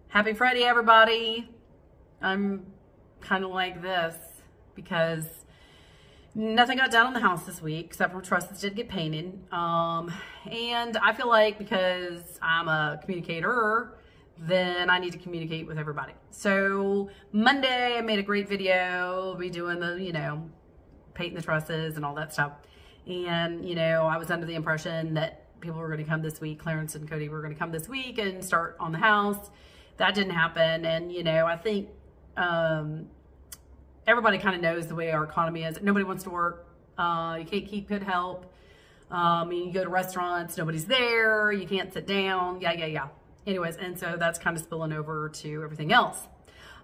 Happy Friday, everybody. I'm kind of like this because nothing got done on the house this week except for trusses did get painted. And I feel like because I'm a communicator, then I need to communicate with everybody. So Monday I made a great video, be doing the, painting the trusses and all that stuff. And, I was under the impression that people were going to come this week. Clarence and Cody were going to come this week and start on the house. That didn't happen. And, I think everybody kind of knows the way our economy is. Nobody wants to work. You can't keep good help. You go to restaurants, nobody's there. You can't sit down. Yeah. Anyways, and so that's kind of spilling over to everything else.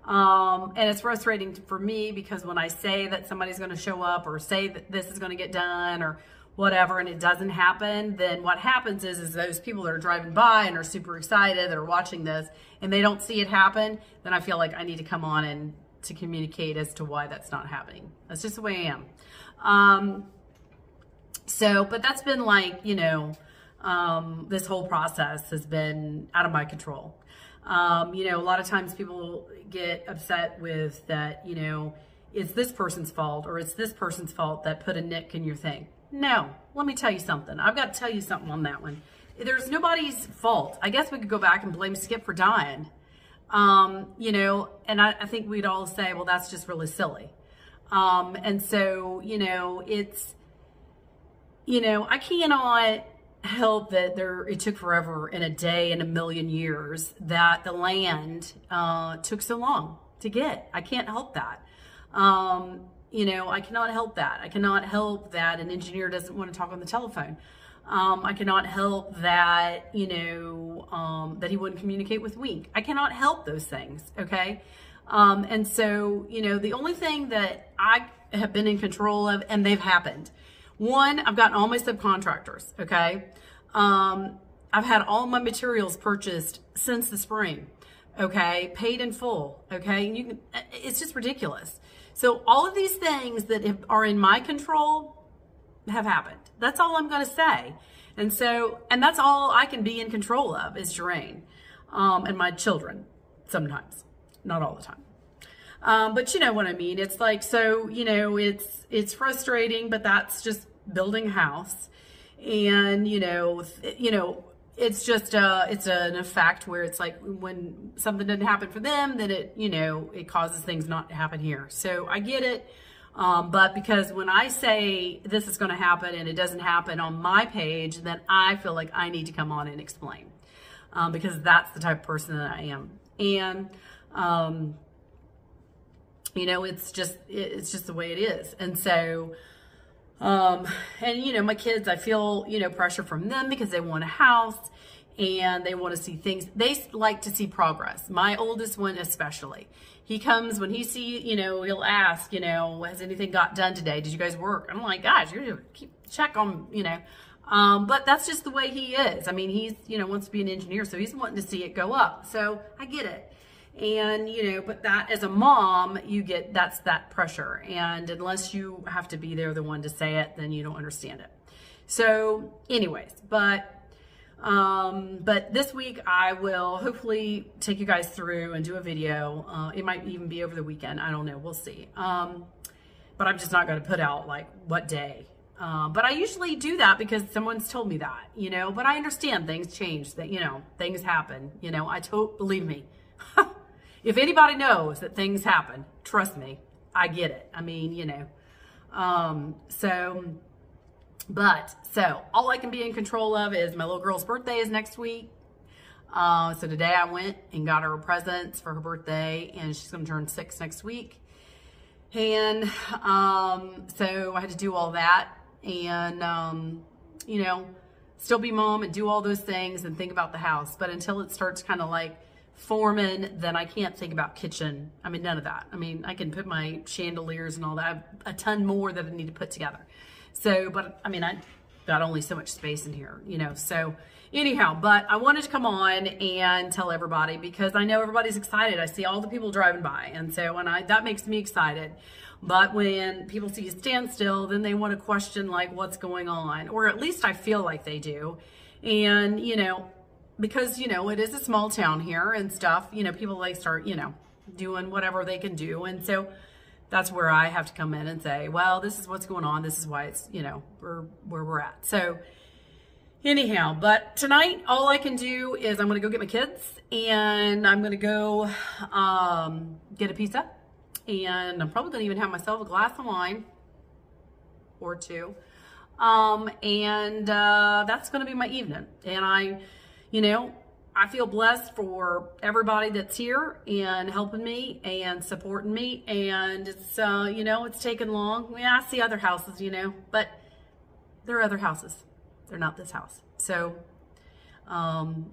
And it's frustrating for me because when I say that somebody's going to show up or say that this is going to get done or whatever, and it doesn't happen, then what happens is those people that are driving by and are super excited that are watching this and they don't see it happen, then I feel like I need to come on and to communicate as to why that's not happening. That's just the way I am. But that's been like, this whole process has been out of my control. A lot of times people get upset with that, it's this person's fault or it's this person's fault that put a nick in your thing. No, let me tell you something. I've got to tell you something on that one. There's nobody's fault. I guess we could go back and blame Skip for dying. And I think we'd all say, well, that's just really silly. And so, it's, I cannot help that it took forever in a day and a million years that the land took so long to get. I can't help that. I cannot help that. I cannot help that an engineer doesn't want to talk on the telephone. I cannot help that, that he wouldn't communicate with Wink. I cannot help those things, okay? And so, the only thing that I have been in control of, and they've happened. One, I've gotten all my subcontractors, okay? I've had all my materials purchased since the spring, okay? Paid in full, okay? It's just ridiculous. So all of these things that are in my control have happened. That's all I'm going to say. And that's all I can be in control of is Jeraine, and my children sometimes, not all the time. But you know what I mean? It's like, so, it's frustrating, but that's just building a house. And, it's just, it's an effect where it's like when something doesn't happen for them, then it causes things not to happen here. So I get it. But because when I say this is going to happen and it doesn't happen on my page, then I feel like I need to come on and explain, because that's the type of person that I am. And, it's just the way it is. And so, my kids, I feel, pressure from them because they want a house and they want to see things. They like to see progress. My oldest one, especially, he comes when he see, he'll ask, has anything got done today? Did you guys work? I'm like, guys, you're going to keep check on, but that's just the way he is. I mean, he's, wants to be an engineer, so he's wanting to see it go up. So I get it. And, but that as a mom, that's that pressure. And unless you have to be there, the one to say it, then you don't understand it. So anyways, but this week I will hopefully take you guys through and do a video. It might even be over the weekend. I don't know. We'll see. But I'm just not going to put out like what day. But I usually do that because someone's told me that, but I understand things change, that, things happen, believe me. If anybody knows that things happen, trust me, I get it. I mean, so all I can be in control of is my little girl's birthday is next week. So today I went and got her presents for her birthday, and she's going to turn 6 next week. And, so I had to do all that and, still be mom and do all those things and think about the house. But until it starts kind of like forming, then I can't think about kitchen. I mean, none of that. I mean, I can put my chandeliers and all that. I have a ton more that I need to put together. So, but I mean, I got only so much space in here, so anyhow, but I wanted to come on and tell everybody because I know everybody's excited. I see all the people driving by. And so that makes me excited. But when people see you stand still, then they want to question like what's going on, or at least I feel like they do. And, because, you know, it is a small town here and stuff, you know, people like start, you know, doing whatever they can do. And so that's where I have to come in and say, well, this is what's going on. This is why it's, you know, where we're at. So anyhow, but tonight, all I can do is I'm going to go get my kids and I'm going to go get a pizza. And I'm probably going to even have myself a glass of wine or two. That's going to be my evening. And you know, I feel blessed for everybody that's here and helping me and supporting me. And it's, you know, it's taken long. Yeah, I see other houses, you know, but there are other houses. They're not this house. So,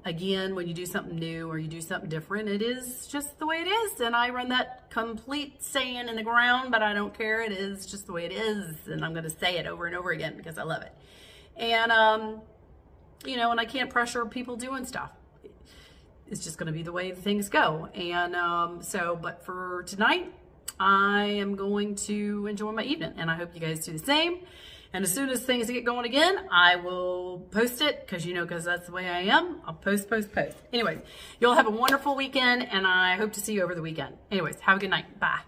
again, when you do something new or you do something different, it is just the way it is. And I run that complete saying in the ground, but I don't care. It is just the way it is. And I'm going to say it over and over again because I love it. And, you know, and I can't pressure people doing stuff. It's just going to be the way things go. And but for tonight, I am going to enjoy my evening. And I hope you guys do the same. And as soon as things get going again, I will post it because that's the way I am. I'll post. Anyways, you'll have a wonderful weekend, and I hope to see you over the weekend. Anyways, have a good night. Bye.